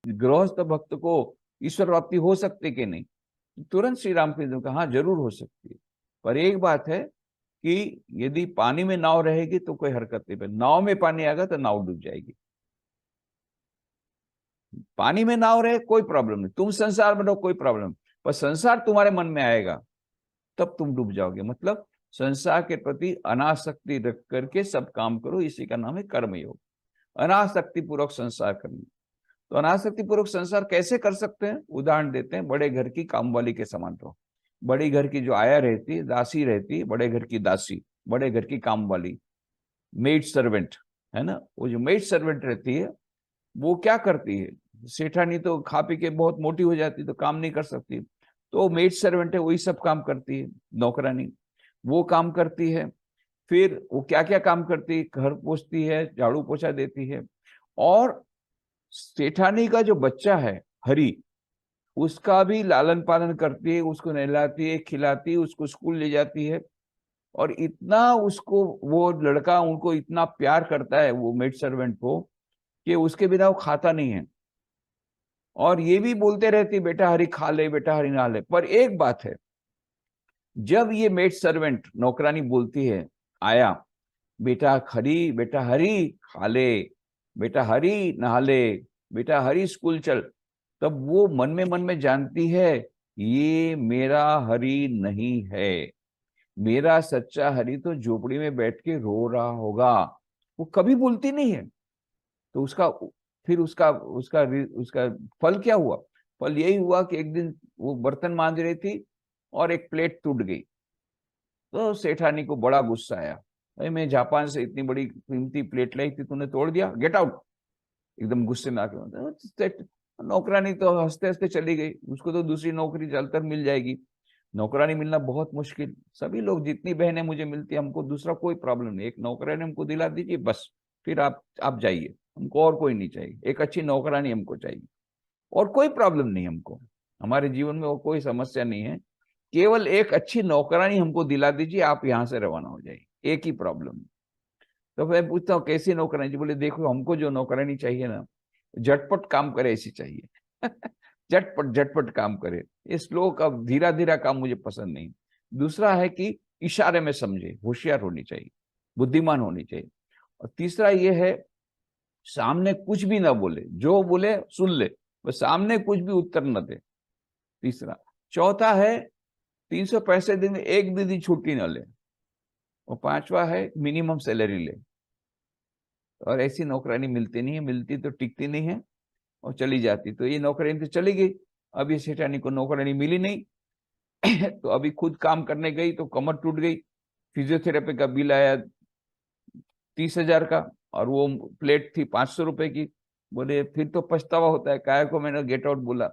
गृहस्थ भक्त को ईश्वर प्राप्ति हो सकती कि नहीं? तुरंत श्री रामकृष्ण ने कहा हाँ जरूर हो सकती है, पर एक बात है कि यदि पानी में नाव रहेगी तो कोई हरकत नहीं, पर नाव में पानी आएगा तो नाव डूब जाएगी। पानी में नाव रहे कोई प्रॉब्लम नहीं, तुम संसार में रहो कोई प्रॉब्लम, पर संसार तुम्हारे मन में आएगा तब तुम डूब जाओगे। मतलब संसार के प्रति अनासक्ति रख करके सब काम करो, इसी का नाम है कर्मयोग। अनासक्ति पूर्वक संसार करना। तो अनासक्ति पूर्वक संसार कैसे कर सकते हैं? उदाहरण देते हैं, बड़े घर की कामवाली के समान रहो। बड़ी घर की जो आया रहती, दासी रहती, बड़े घर की दासी, बड़े घर की कामवाली, मेड सर्वेंट है ना, वो जो मेड सर्वेंट रहती है वो क्या करती है? सेठानी तो खा पी के बहुत मोटी हो जाती तो काम नहीं कर सकती, तो मेड सर्वेंट है वही सब काम करती है, नौकरानी वो काम करती है। फिर वो क्या क्या काम करती है? घर पोछती है, झाड़ू पोछा देती है, और सेठानी का जो बच्चा है हरि, उसका भी लालन पालन करती है, उसको नहलाती है, खिलाती है, उसको स्कूल ले जाती है, और इतना उसको वो लड़का उनको इतना प्यार करता है वो मेड सर्वेंट को कि उसके बिना वो खाता नहीं है। और ये भी बोलते रहती बेटा हरी खा ले, बेटा हरी ना ले। पर एक बात है, जब ये मेड सर्वेंट नौकरानी बोलती है आया, बेटा हरी, बेटा हरी खा ले, बेटा हरी नहा ले, बेटा हरी स्कूल चल, तब वो मन में जानती है ये मेरा हरी नहीं है, मेरा सच्चा हरि तो झोपड़ी में बैठ के रो रहा होगा। वो कभी बोलती नहीं है। तो उसका फिर उसका उसका उसका फल क्या हुआ? फल यही हुआ कि एक दिन वो बर्तन मांज रही थी और एक प्लेट टूट गई। तो सेठानी को बड़ा गुस्सा आया, भाई मैं जापान से इतनी बड़ी कीमती प्लेट लाई थी, तूने तोड़ दिया, गेट आउट। एकदम गुस्से में आके नौकरानी तो हंसते हंसते चली गई, उसको तो दूसरी नौकरी चलकर मिल जाएगी। नौकरानी मिलना बहुत मुश्किल, सभी लोग जितनी बहनें मुझे मिलती है, हमको दूसरा कोई प्रॉब्लम नहीं, एक नौकरानी हमको दिला दीजिए बस, फिर आप जाइए, हमको और कोई नहीं चाहिए, एक अच्छी नौकरानी हमको चाहिए, और कोई प्रॉब्लम नहीं हमको, हमारे जीवन में वो कोई समस्या नहीं है, केवल एक अच्छी नौकरानी हमको दिला दीजिए, आप यहाँ से रवाना हो जाइए, एक ही प्रॉब्लम। तो मैं पूछता हूँ कैसी नौकरानी? जी बोले देखो हमको जो नौकरानी चाहिए ना, झटपट काम करे ऐसी चाहिए। झटपट झटपट काम करे, ये स्लो का धीरा धीरा काम मुझे पसंद नहीं। दूसरा है कि इशारे में समझे, होशियार होनी चाहिए, बुद्धिमान होनी चाहिए। और तीसरा ये है सामने कुछ भी ना बोले, जो बोले सुन ले, बस सामने कुछ भी उत्तर न दे, तीसरा। चौथा है 365 दिन में एक भी दिन छुट्टी न ले, और पांचवा है मिनिमम सैलरी ले। और ऐसी नौकरानी मिलती नहीं है, मिलती तो टिकती नहीं है और चली जाती। तो ये नौकरानी तो चली गई, अब ये सेठानी को नौकरानी मिली नहीं। तो अभी खुद काम करने गई तो कमर टूट गई, फिजियोथेरेपी का बिल आया 30,000 का, और वो प्लेट थी 500 रुपए की। बोले फिर तो पछतावा होता है, काहे को मैंने गेट आउट बोला।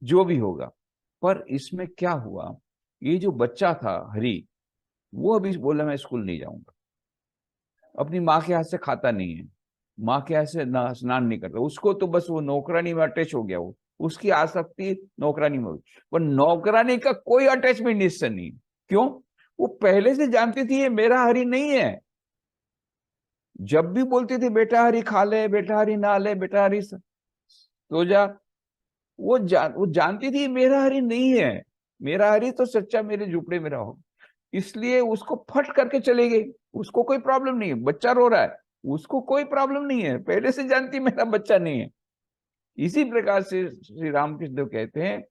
जो भी होगा, पर इसमें क्या हुआ, ये जो बच्चा था हरी, वो अभी बोला मैं स्कूल नहीं जाऊंगा, अपनी माँ के हाथ से खाता नहीं है, माँ के हाथ से स्नान नहीं करता, उसको तो बस वो नौकरानी में अटैच हो गया, वो उसकी आसक्ति नौकरानी में हुई। पर नौकरानी का कोई अटैचमेंट इससे नहीं। क्यों? वो पहले से जानती थी ये मेरा हरि नहीं है। जब भी बोलती थी बेटा हरि खा ले, बेटा हरि नहा ले, बेटा हरि सो जा, वो जानती थी मेरा हरि नहीं है, मेरा हरि तो सच्चा मेरे झुपड़े में रहो। इसलिए उसको फट करके चले गई, उसको कोई प्रॉब्लम नहीं है, बच्चा रो रहा है, उसको कोई प्रॉब्लम नहीं है, पहले से जानती मेरा बच्चा नहीं है। इसी प्रकार से श्री रामकृष्ण देव कहते हैं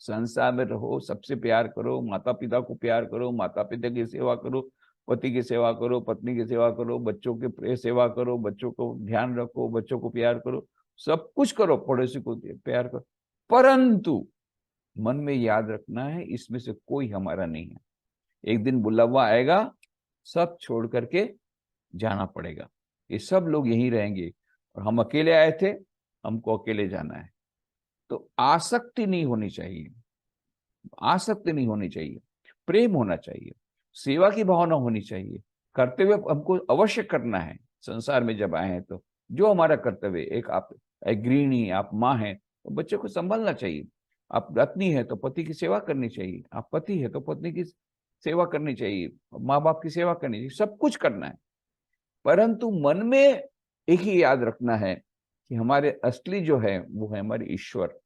संसार में रहो, सबसे प्यार करो, माता पिता को प्यार करो, माता पिता की सेवा करो, पति की सेवा करो, पत्नी की सेवा करो, बच्चों की सेवा करो, बच्चों को ध्यान रखो, बच्चों को प्यार करो, सब कुछ करो, पड़ोसी को प्यार करो, परंतु मन में याद रखना है इसमें से कोई हमारा नहीं है। एक दिन बुलावा आएगा, सब छोड़ करके जाना पड़ेगा, ये सब लोग यहीं रहेंगे, और हम अकेले आए थे, हमको अकेले जाना है। तो आसक्ति नहीं होनी चाहिए, आसक्ति नहीं होनी चाहिए, प्रेम होना चाहिए, सेवा की भावना होनी चाहिए, कर्तव्य हमको अवश्य करना है। संसार में जब आए हैं तो जो हमारा कर्तव्य, एक आप गृहिणी, आप माँ हैं तो बच्चे को संभालना चाहिए, आप पत्नी है तो पति की सेवा करनी चाहिए, आप पति है तो पत्नी की सेवा करनी चाहिए, माँ बाप की सेवा करनी चाहिए, सब कुछ करना है। परंतु मन में एक ही याद रखना है कि हमारे असली जो है वो है हमारे ईश्वर।